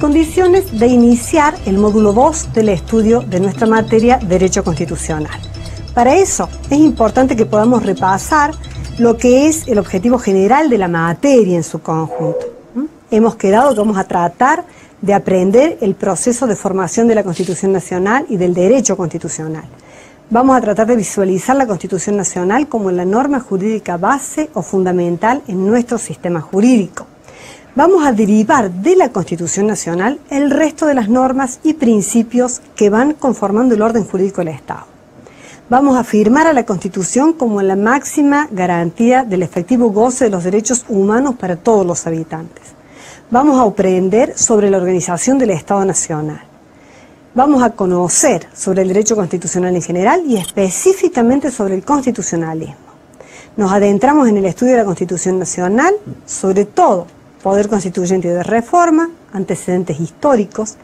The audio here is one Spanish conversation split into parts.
condiciones de iniciar el módulo 2 del estudio de nuestra materia Derecho Constitucional. Para eso es importante que podamos repasar lo que es el objetivo general de la materia en su conjunto. Hemos quedado que vamos a tratar de aprender el proceso de formación de la Constitución Nacional y del derecho constitucional. Vamos a tratar de visualizar la Constitución Nacional como la norma jurídica base o fundamental en nuestro sistema jurídico. Vamos a derivar de la Constitución Nacional el resto de las normas y principios que van conformando el orden jurídico del Estado. Vamos a afirmar a la Constitución como la máxima garantía del efectivo goce de los derechos humanos para todos los habitantes. Vamos a aprender sobre la organización del Estado Nacional. Vamos a conocer sobre el derecho constitucional en general y específicamente sobre el constitucionalismo. Nos adentramos en el estudio de la Constitución Nacional, sobre todo poder constituyente y de reforma, antecedentes históricos,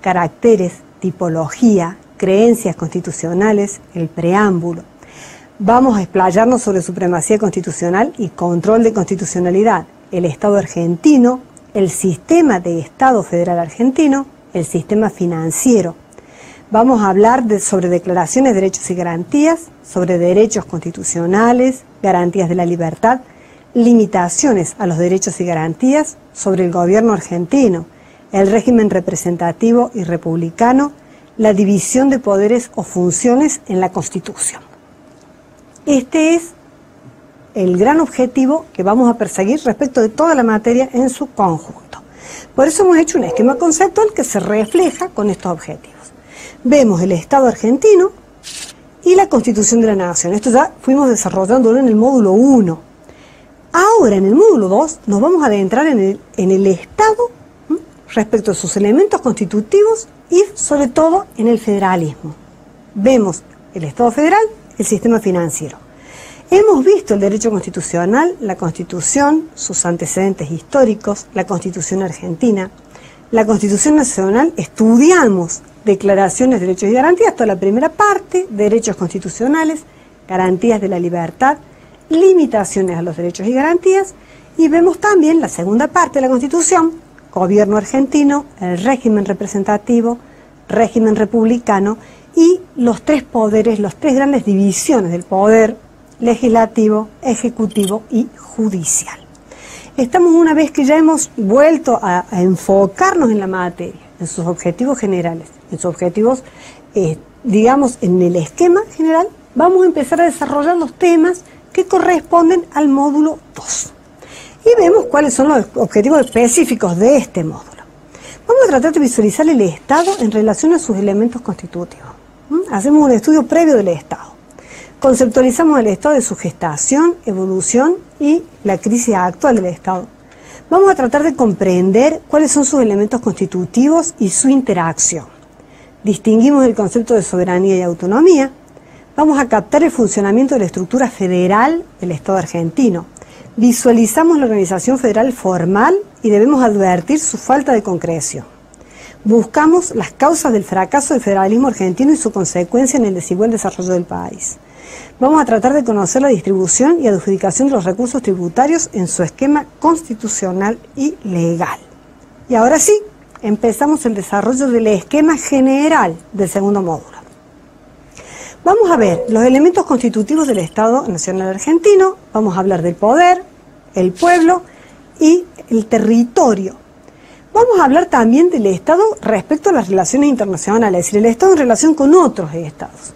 caracteres, tipología, creencias constitucionales, el preámbulo. Vamos a explayarnos sobre supremacía constitucional y control de constitucionalidad, el Estado argentino, el sistema de Estado federal argentino, el sistema financiero. Vamos a hablar sobre declaraciones de derechos y garantías, sobre derechos constitucionales, garantías de la libertad, limitaciones a los derechos y garantías, sobre el gobierno argentino, el régimen representativo y republicano, la división de poderes o funciones en la Constitución. Este es el gran objetivo que vamos a perseguir respecto de toda la materia en su conjunto. Por eso hemos hecho un esquema conceptual que se refleja con estos objetivos. Vemos el Estado argentino y la Constitución de la Nación. Esto ya fuimos desarrollándolo en el módulo 1. Ahora, en el módulo 2, nos vamos a adentrar en el Estado respecto a sus elementos constitutivos y, sobre todo, en el federalismo. Vemos el Estado federal, el sistema financiero. Hemos visto el derecho constitucional, la Constitución, sus antecedentes históricos, la Constitución argentina, la Constitución nacional, estudiamos declaraciones de derechos y garantías, toda la primera parte, derechos constitucionales, garantías de la libertad, limitaciones a los derechos y garantías, y vemos también la segunda parte de la Constitución, gobierno argentino, el régimen representativo, régimen republicano y los tres poderes, las tres grandes divisiones del poder legislativo, ejecutivo y judicial. Estamos, una vez que ya hemos vuelto a enfocarnos en la materia, en sus objetivos generales, en sus objetivos, digamos, en el esquema general, vamos a empezar a desarrollar los temas que corresponden al módulo 2. Y vemos cuáles son los objetivos específicos de este módulo. Vamos a tratar de visualizar el Estado en relación a sus elementos constitutivos. Hacemos un estudio previo del Estado. Conceptualizamos el Estado de su gestación, evolución y la crisis actual del Estado. Vamos a tratar de comprender cuáles son sus elementos constitutivos y su interacción. Distinguimos el concepto de soberanía y autonomía. Vamos a captar el funcionamiento de la estructura federal del Estado argentino. Visualizamos la organización federal formal y debemos advertir su falta de concreción. Buscamos las causas del fracaso del federalismo argentino y su consecuencia en el desigual desarrollo del país. Vamos a tratar de conocer la distribución y adjudicación de los recursos tributarios en su esquema constitucional y legal. Y ahora sí, empezamos el desarrollo del esquema general del segundo módulo. Vamos a ver los elementos constitutivos del Estado Nacional Argentino, vamos a hablar del poder, el pueblo y el territorio. Vamos a hablar también del Estado respecto a las relaciones internacionales, es decir, el Estado en relación con otros Estados.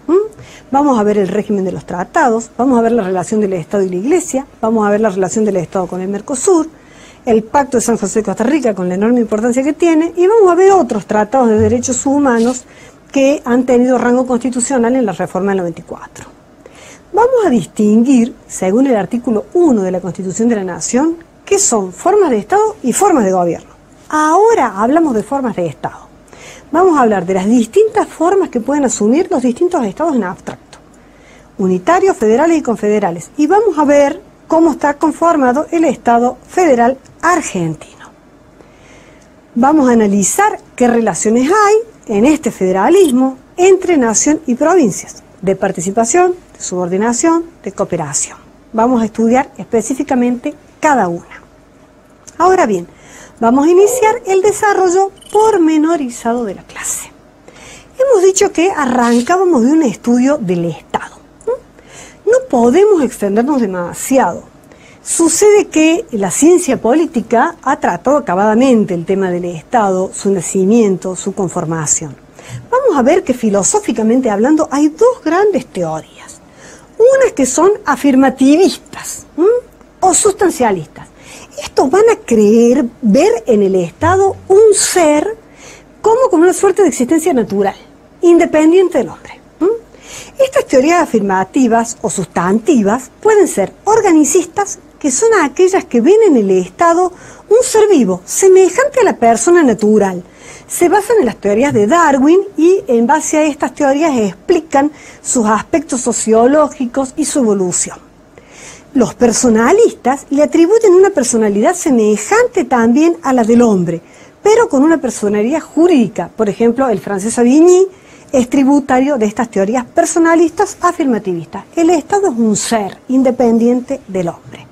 Vamos a ver el régimen de los tratados, vamos a ver la relación del Estado y la Iglesia, vamos a ver la relación del Estado con el Mercosur, el Pacto de San José de Costa Rica con la enorme importancia que tiene, y vamos a ver otros tratados de derechos humanos que han tenido rango constitucional en la reforma del 94. Vamos a distinguir, según el artículo 1 de la Constitución de la Nación, qué son formas de Estado y formas de gobierno. Ahora hablamos de formas de Estado. Vamos a hablar de las distintas formas que pueden asumir los distintos estados en abstracto, unitarios, federales y confederales. Y vamos a ver cómo está conformado el Estado federal argentino. Vamos a analizar qué relaciones hay en este federalismo entre nación y provincias, de participación, de subordinación, de cooperación. Vamos a estudiar específicamente cada una. Ahora bien, Vamos a iniciar el desarrollo pormenorizado de la clase. Hemos dicho que arrancábamos de un estudio del Estado. No podemos extendernos demasiado. Sucede que la ciencia política ha tratado acabadamente el tema del Estado, su nacimiento, su conformación. Vamos a ver que filosóficamente hablando hay dos grandes teorías. Unas que son afirmativistas o sustancialistas. Estos van a creer ver en el Estado un ser como con una suerte de existencia natural, independiente del hombre. Estas teorías afirmativas o sustantivas pueden ser organicistas, que son aquellas que ven en el Estado un ser vivo, semejante a la persona natural. Se basan en las teorías de Darwin y en base a estas teorías explican sus aspectos sociológicos y su evolución. Los personalistas le atribuyen una personalidad semejante también a la del hombre, pero con una personalidad jurídica. Por ejemplo, el francés Savigny es tributario de estas teorías personalistas afirmativistas. El Estado es un ser independiente del hombre.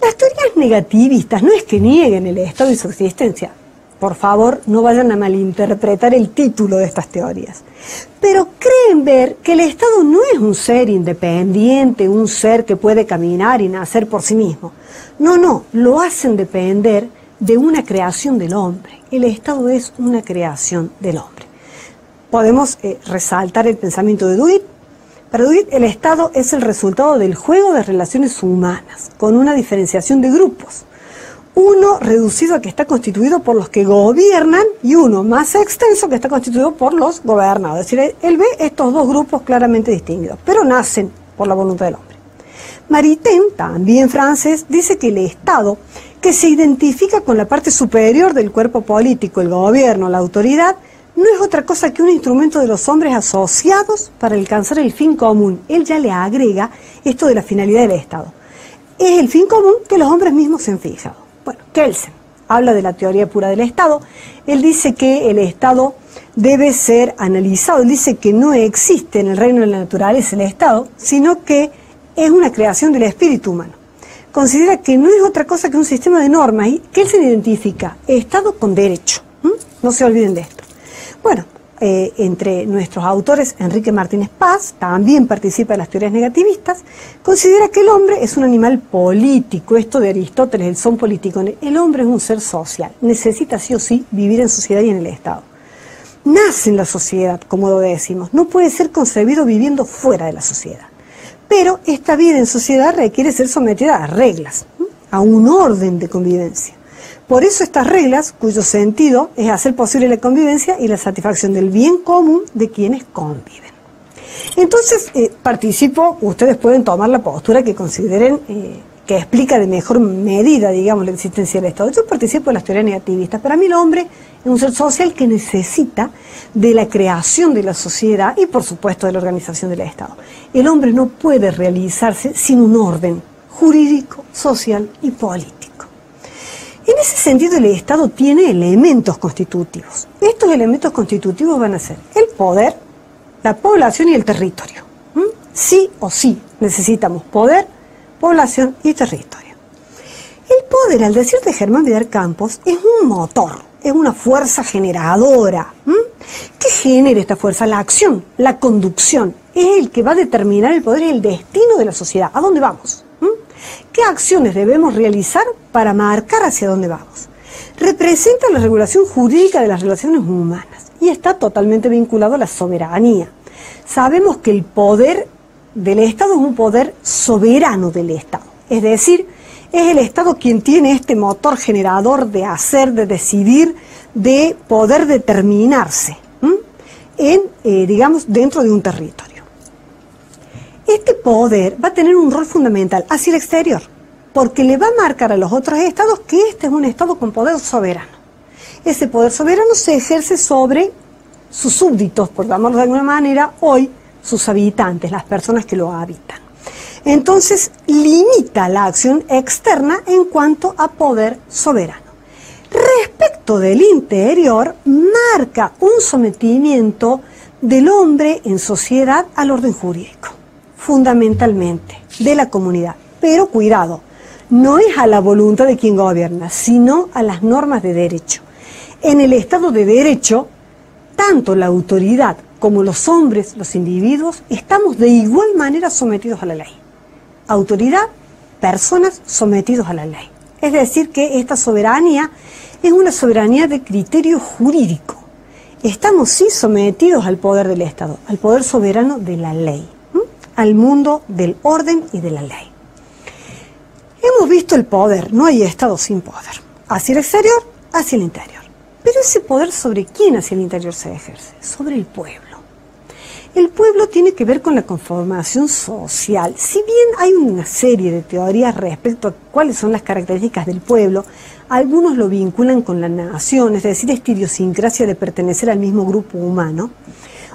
Las teorías negativistas no es que nieguen el Estado y su existencia. Por favor, no vayan a malinterpretar el título de estas teorías. Pero creen ver que el Estado no es un ser independiente, un ser que puede caminar y nacer por sí mismo. No, lo hacen depender de una creación del hombre. El Estado es una creación del hombre. Podemos resaltar el pensamiento de Duhigg. Para Duhigg, el Estado es el resultado del juego de relaciones humanas, con una diferenciación de grupos. Uno reducido a que está constituido por los que gobiernan y uno más extenso que está constituido por los gobernados. Es decir, él ve estos dos grupos claramente distinguidos, pero nacen por la voluntad del hombre. Maritain, también francés, dice que el Estado, que se identifica con la parte superior del cuerpo político, el gobierno, la autoridad, no es otra cosa que un instrumento de los hombres asociados para alcanzar el fin común. Él ya le agrega esto de la finalidad del Estado. Es el fin común que los hombres mismos se han fijado. Bueno, Kelsen habla de la teoría pura del Estado. Él dice que el Estado debe ser analizado. Él dice que no existe en el reino de la naturaleza el Estado, sino que es una creación del espíritu humano. Considera que no es otra cosa que un sistema de normas y Kelsen identifica Estado con derecho. No se olviden de esto. Bueno, entre nuestros autores, Enrique Martínez Paz, también participa de las teorías negativistas, considera que el hombre es un animal político. Esto de Aristóteles, el son político. El hombre es un ser social, necesita sí o sí vivir en sociedad y en el Estado. Nace en la sociedad, como lo decimos, no puede ser concebido viviendo fuera de la sociedad. Pero esta vida en sociedad requiere ser sometida a reglas, a un orden de convivencia. Por eso estas reglas, cuyo sentido es hacer posible la convivencia y la satisfacción del bien común de quienes conviven. Entonces, participo, ustedes pueden tomar la postura que consideren que explica de mejor medida, digamos, la existencia del Estado. Yo participo de las teorías negativistas. Para mí el hombre es un ser social que necesita de la creación de la sociedad y, por supuesto, de la organización del Estado. El hombre no puede realizarse sin un orden jurídico, social y político. En ese sentido, el Estado tiene elementos constitutivos. Estos elementos constitutivos van a ser el poder, la población y el territorio. Sí o sí necesitamos poder, población y territorio. El poder, al decir de Germán Vidal Campos, es un motor, es una fuerza generadora. ¿Qué genera esta fuerza? La acción, la conducción. Es el que va a determinar el poder y el destino de la sociedad. ¿A dónde vamos? ¿Qué acciones debemos realizar para marcar hacia dónde vamos? Representa la regulación jurídica de las relaciones humanas y está totalmente vinculado a la soberanía. Sabemos que el poder del Estado es un poder soberano del Estado, es decir, es el Estado quien tiene este motor generador de hacer, de decidir, de poder determinarse digamos, dentro de un territorio. Este poder va a tener un rol fundamental hacia el exterior, porque le va a marcar a los otros estados que este es un estado con poder soberano. Ese poder soberano se ejerce sobre sus súbditos, por llamarlo de alguna manera, hoy sus habitantes, las personas que lo habitan. Entonces, limita la acción externa en cuanto a poder soberano. Respecto del interior, marca un sometimiento del hombre en sociedad al orden jurídico, fundamentalmente, de la comunidad. Pero cuidado, no es a la voluntad de quien gobierna, sino a las normas de derecho. En el Estado de Derecho, tanto la autoridad como los hombres, los individuos, estamos de igual manera sometidos a la ley. Autoridad, personas sometidos a la ley. Es decir, que esta soberanía es una soberanía de criterio jurídico. Estamos sí sometidos al poder del Estado, al poder soberano de la ley, al mundo del orden y de la ley. Hemos visto el poder, no hay Estado sin poder, hacia el exterior, hacia el interior. Pero ese poder, ¿sobre quién hacia el interior se ejerce? Sobre el pueblo. El pueblo tiene que ver con la conformación social. Si bien hay una serie de teorías respecto a cuáles son las características del pueblo, algunos lo vinculan con la nación, es decir, esta idiosincrasia de pertenecer al mismo grupo humano.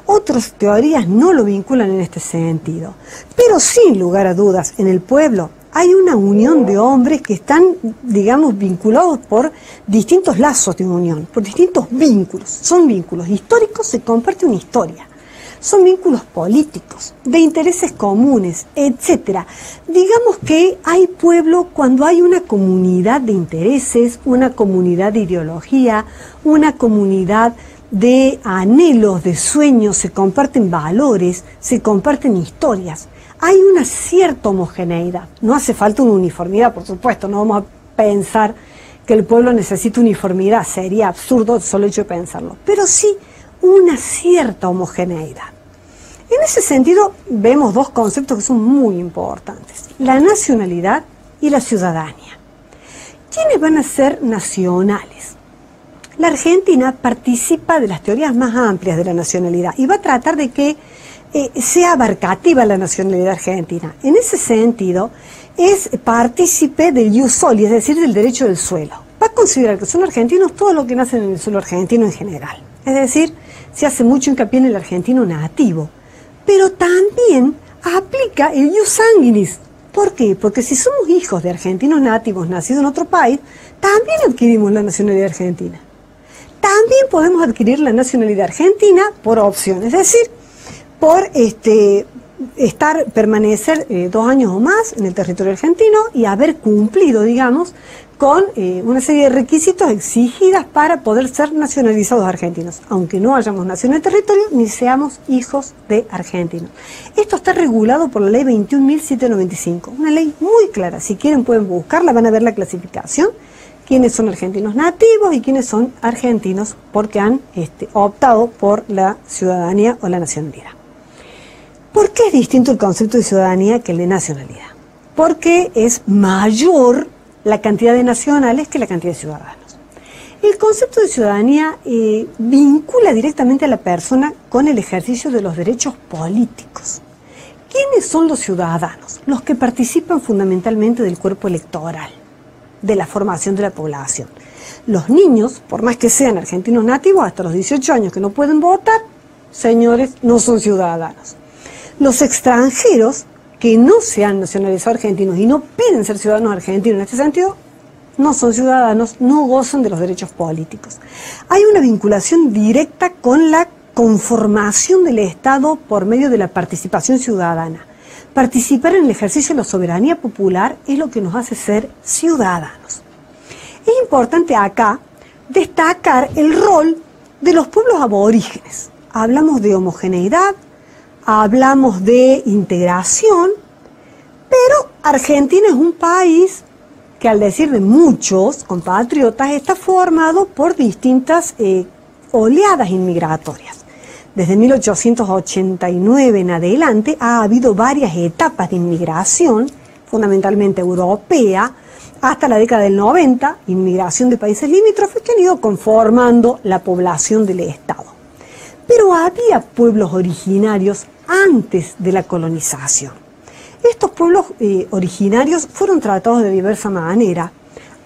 Otras teorías no lo vinculan en este sentido. Pero sin lugar a dudas, en el pueblo hay una unión de hombres que están, digamos, vinculados por distintos lazos de unión, por distintos vínculos. Son vínculos históricos, se comparte una historia. Son vínculos políticos, de intereses comunes, etc. Digamos que hay pueblo cuando hay una comunidad de intereses, una comunidad de ideología, una comunidad de anhelos, de sueños, se comparten valores, se comparten historias. Hay una cierta homogeneidad. No hace falta una uniformidad, por supuesto, no vamos a pensar que el pueblo necesita uniformidad, sería absurdo solo el hecho de pensarlo, pero sí una cierta homogeneidad. En ese sentido vemos dos conceptos que son muy importantes, la nacionalidad y la ciudadanía. ¿Quiénes van a ser nacionales? La Argentina participa de las teorías más amplias de la nacionalidad y va a tratar de que sea abarcativa la nacionalidad argentina. En ese sentido, es partícipe del ius soli, es decir, del derecho del suelo. Va a considerar que son argentinos todos los que nacen en el suelo argentino en general. Es decir, se hace mucho hincapié en el argentino nativo. Pero también aplica el ius sanguinis. ¿Por qué? Porque si somos hijos de argentinos nativos nacidos en otro país, también adquirimos la nacionalidad argentina. También podemos adquirir la nacionalidad argentina por opción, es decir, por permanecer 2 años o más en el territorio argentino y haber cumplido, digamos, con una serie de requisitos exigidas para poder ser nacionalizados argentinos, aunque no hayamos nacido en el territorio ni seamos hijos de argentinos. Esto está regulado por la ley 21.795, una ley muy clara. Si quieren pueden buscarla, van a ver la clasificación, quiénes son argentinos nativos y quiénes son argentinos porque han optado por la ciudadanía o la nacionalidad. ¿Por qué es distinto el concepto de ciudadanía que el de nacionalidad? Porque es mayor la cantidad de nacionales que la cantidad de ciudadanos. El concepto de ciudadanía vincula directamente a la persona con el ejercicio de los derechos políticos. ¿Quiénes son los ciudadanos? Los que participan fundamentalmente del cuerpo electoral, de la formación de la población. Los niños, por más que sean argentinos nativos, hasta los 18 años que no pueden votar, señores, no son ciudadanos. Los extranjeros que no se han nacionalizado argentinos y no piden ser ciudadanos argentinos en este sentido, no son ciudadanos, no gozan de los derechos políticos. Hay una vinculación directa con la conformación del Estado por medio de la participación ciudadana. Participar en el ejercicio de la soberanía popular es lo que nos hace ser ciudadanos. Es importante acá destacar el rol de los pueblos aborígenes. Hablamos de homogeneidad, hablamos de integración, pero Argentina es un país que, al decir de muchos compatriotas, está formado por distintas oleadas inmigratorias. Desde 1889 en adelante ha habido varias etapas de inmigración, fundamentalmente europea, hasta la década del 90, inmigración de países limítrofes que han ido conformando la población del Estado. Pero había pueblos originarios antes de la colonización. Estos pueblos originarios fueron tratados de diversa manera.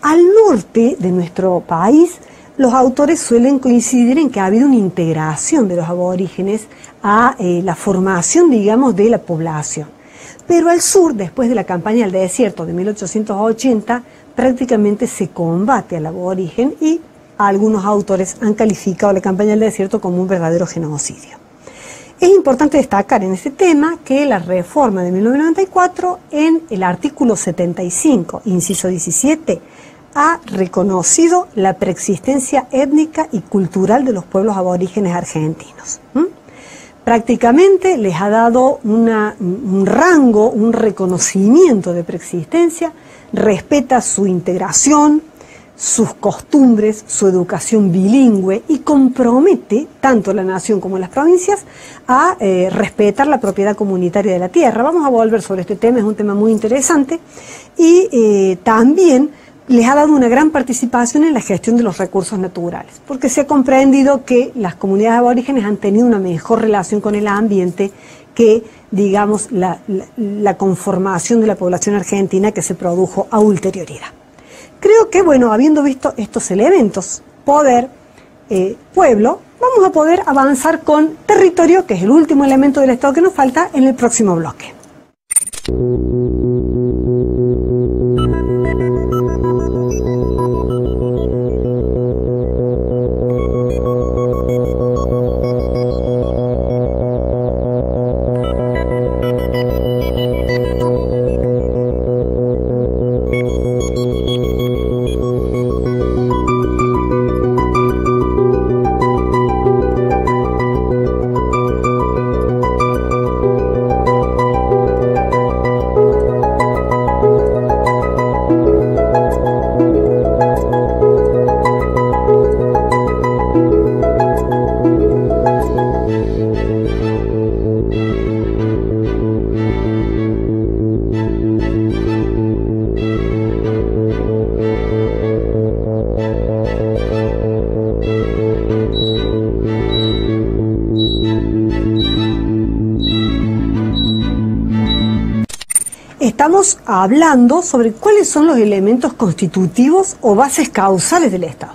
Al norte de nuestro país, los autores suelen coincidir en que ha habido una integración de los aborígenes a la formación, digamos, de la población. Pero al sur, después de la campaña del desierto de 1880, prácticamente se combate al aborigen y algunos autores han calificado la campaña del desierto como un verdadero genocidio. Es importante destacar en este tema que la reforma de 1994, en el artículo 75, inciso 17, ha reconocido la preexistencia étnica y cultural de los pueblos aborígenes argentinos. Prácticamente les ha dado un rango, un reconocimiento de preexistencia, respeta su integración, sus costumbres, su educación bilingüe y compromete tanto la nación como las provincias a respetar la propiedad comunitaria de la tierra. Vamos a volver sobre este tema, es un tema muy interesante y también les ha dado una gran participación en la gestión de los recursos naturales, porque se ha comprendido que las comunidades aborígenes han tenido una mejor relación con el ambiente que, digamos, la conformación de la población argentina que se produjo a ulterioridad. Creo que, bueno, habiendo visto estos elementos, poder, pueblo, vamos a poder avanzar con territorio, que es el último elemento del Estado que nos falta, en el próximo bloque. Estamos hablando sobre cuáles son los elementos constitutivos o bases causales del Estado.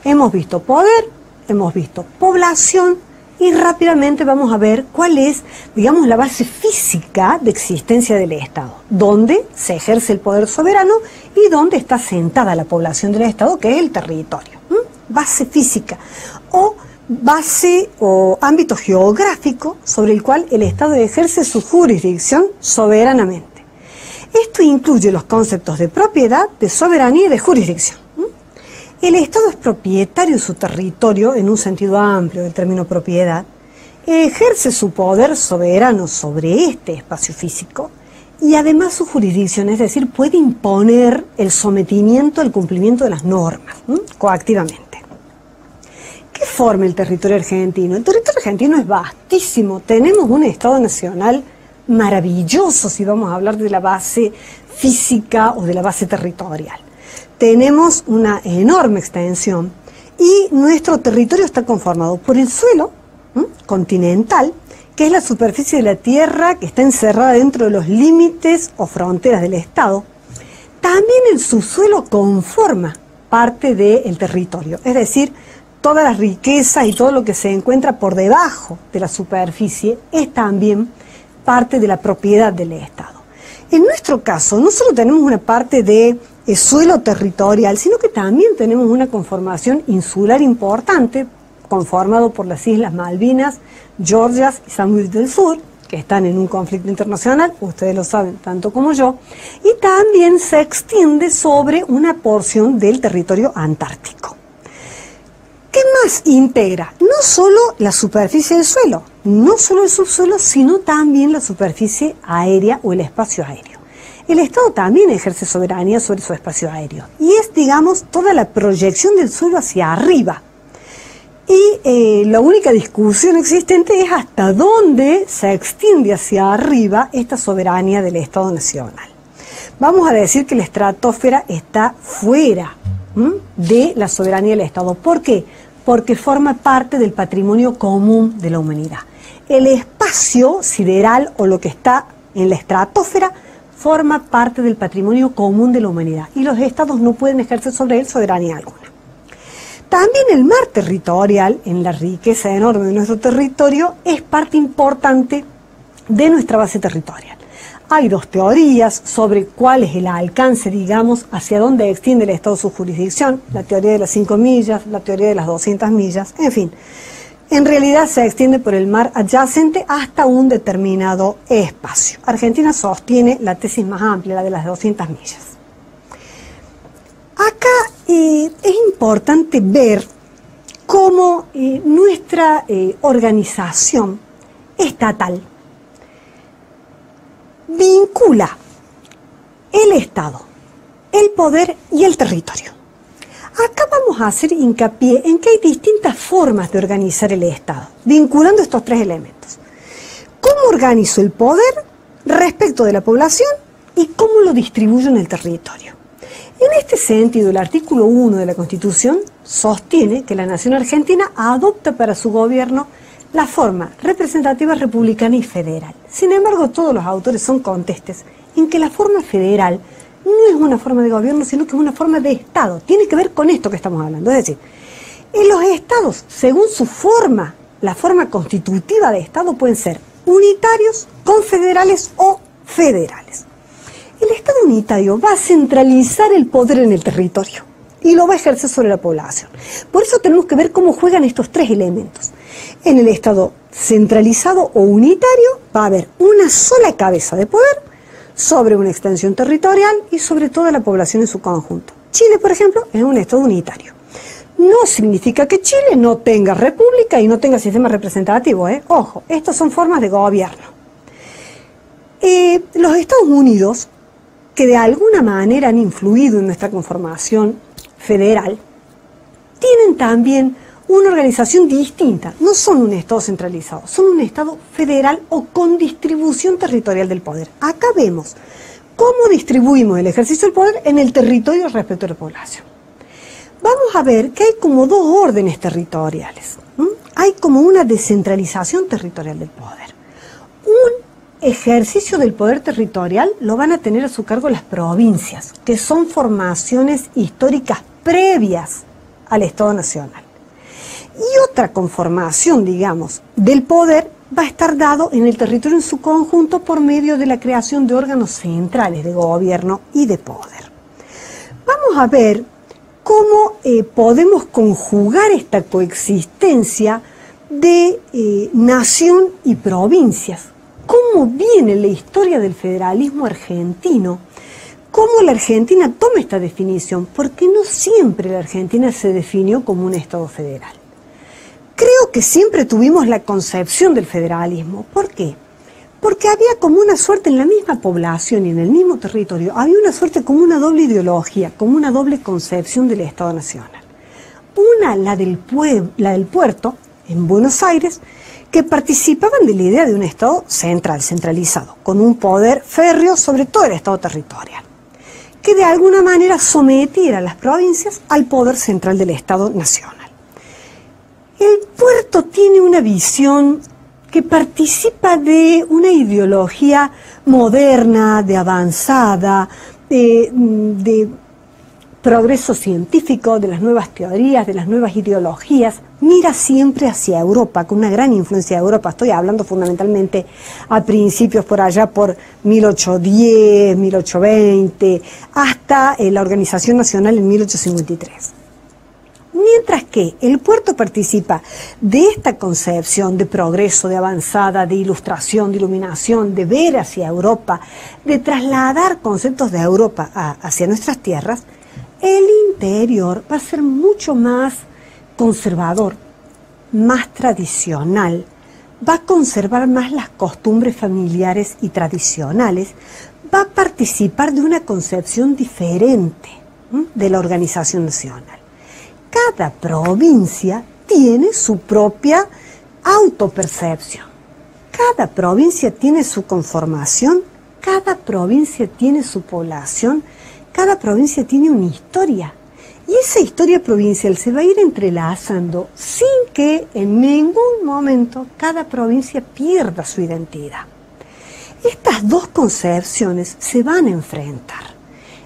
Hemos visto poder, hemos visto población y rápidamente vamos a ver cuál es, digamos, la base física de existencia del Estado, dónde se ejerce el poder soberano y dónde está sentada la población del Estado, que es el territorio. Base física o base o ámbito geográfico sobre el cual el Estado ejerce su jurisdicción soberanamente. Esto incluye los conceptos de propiedad, de soberanía y de jurisdicción. El Estado es propietario de su territorio en un sentido amplio del término propiedad, ejerce su poder soberano sobre este espacio físico y además su jurisdicción, es decir, puede imponer el sometimiento al cumplimiento de las normas, coactivamente. ¿Qué forma el territorio argentino? El territorio argentino es vastísimo, tenemos un Estado nacional maravilloso si vamos a hablar de la base física o de la base territorial. Tenemos una enorme extensión y nuestro territorio está conformado por el suelo continental, que es la superficie de la tierra que está encerrada dentro de los límites o fronteras del Estado. También el subsuelo conforma parte del territorio, es decir, todas las riquezas y todo lo que se encuentra por debajo de la superficie es también parte de la propiedad del Estado. En nuestro caso, no solo tenemos una parte de suelo territorial, sino que también tenemos una conformación insular importante, conformado por las Islas Malvinas, Georgias y Sandwich del Sur, que están en un conflicto internacional, ustedes lo saben tanto como yo, y también se extiende sobre una porción del territorio antártico. ¿Qué más integra? No solo la superficie del suelo, no solo el subsuelo, sino también la superficie aérea o el espacio aéreo. El Estado también ejerce soberanía sobre su espacio aéreo y es, digamos, toda la proyección del suelo hacia arriba. Y la única discusión existente es hasta dónde se extiende hacia arriba esta soberanía del Estado nacional. Vamos a decir que la estratosfera está fuera de la soberanía del Estado. ¿Por qué? Porque forma parte del patrimonio común de la humanidad. El espacio sideral o lo que está en la estratosfera forma parte del patrimonio común de la humanidad y los estados no pueden ejercer sobre él soberanía alguna. También el mar territorial, en la riqueza enorme de nuestro territorio, es parte importante de nuestra base territorial. Hay dos teorías sobre cuál es el alcance, digamos, hacia dónde extiende el Estado su jurisdicción, la teoría de las 5 millas, la teoría de las 200 millas, en fin. en realidad se extiende por el mar adyacente hasta un determinado espacio. Argentina sostiene la tesis más amplia, la de las 200 millas. Acá es importante ver cómo nuestra organización estatal vincula el Estado, el poder y el territorio. Acá vamos a hacer hincapié en que hay distintas formas de organizar el Estado, vinculando estos tres elementos. ¿Cómo organizo el poder respecto de la población y cómo lo distribuyo en el territorio? En este sentido, el artículo 1 de la Constitución sostiene que la nación argentina adopta para su gobierno la forma representativa, republicana y federal. Sin embargo, todos los autores son contestes en que la forma federal no es una forma de gobierno, sino que es una forma de Estado. Tiene que ver con esto que estamos hablando. Es decir, en los estados, según su forma, la forma constitutiva de Estado pueden ser unitarios, confederales o federales. El Estado unitario va a centralizar el poder en el territorio y lo va a ejercer sobre la población. Por eso tenemos que ver cómo juegan estos tres elementos. En el Estado centralizado o unitario va a haber una sola cabeza de poder sobre una extensión territorial y sobre toda la población en su conjunto. Chile, por ejemplo, es un Estado unitario. No significa que Chile no tenga república y no tenga sistema representativo, ¿eh? Ojo, estas son formas de gobierno. Los Estados Unidos, que de alguna manera han influido en nuestra conformación federal, tienen también una organización distinta. No son un Estado centralizado, son un Estado federal o con distribución territorial del poder. Acá vemos cómo distribuimos el ejercicio del poder en el territorio respecto a la población. Vamos a ver que hay como dos órdenes territoriales. Hay como una descentralización territorial del poder. Un ejercicio del poder territorial lo van a tener a su cargo las provincias, que son formaciones históricas previas al Estado Nacional. Y otra conformación, digamos, del poder va a estar dado en el territorio en su conjunto por medio de la creación de órganos centrales de gobierno y de poder. Vamos a ver cómo podemos conjugar esta coexistencia de nación y provincias. Cómo viene la historia del federalismo argentino, cómo la Argentina toma esta definición, porque no siempre la Argentina se definió como un Estado federal. Creo que siempre tuvimos la concepción del federalismo. ¿Por qué? Porque había como una suerte en la misma población y en el mismo territorio, había una suerte como una doble ideología, como una doble concepción del Estado Nacional. Una, la del puerto, en Buenos Aires, que participaban de la idea de un Estado centralizado, con un poder férreo sobre todo el Estado territorial, que de alguna manera sometiera a las provincias al poder central del Estado Nacional. El puerto tiene una visión que participa de una ideología moderna, de avanzada, de progreso científico, de las nuevas teorías, de las nuevas ideologías. Mira siempre hacia Europa, con una gran influencia de Europa. Estoy hablando fundamentalmente a principios por allá por 1810, 1820, hasta la Organización Nacional en 1853. Mientras que el puerto participa de esta concepción de progreso, de avanzada, de ilustración, de iluminación, de ver hacia Europa, de trasladar conceptos de Europa hacia nuestras tierras, el interior va a ser mucho más conservador, más tradicional, va a conservar más las costumbres familiares y tradicionales, va a participar de una concepción diferente de la organización nacional. Cada provincia tiene su propia autopercepción. Cada provincia tiene su conformación, cada provincia tiene su población, cada provincia tiene una historia. Y esa historia provincial se va a ir entrelazando sin que en ningún momento cada provincia pierda su identidad. Estas dos concepciones se van a enfrentar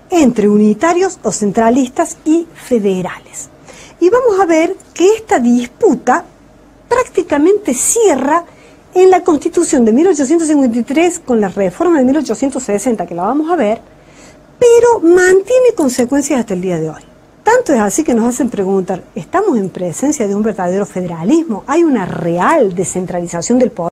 entre unitarios o centralistas y federales. Y vamos a ver que esta disputa prácticamente cierra en la Constitución de 1853 con la reforma de 1860, que la vamos a ver, pero mantiene consecuencias hasta el día de hoy. Tanto es así que nos hacen preguntar, ¿estamos en presencia de un verdadero federalismo? ¿Hay una real descentralización del poder?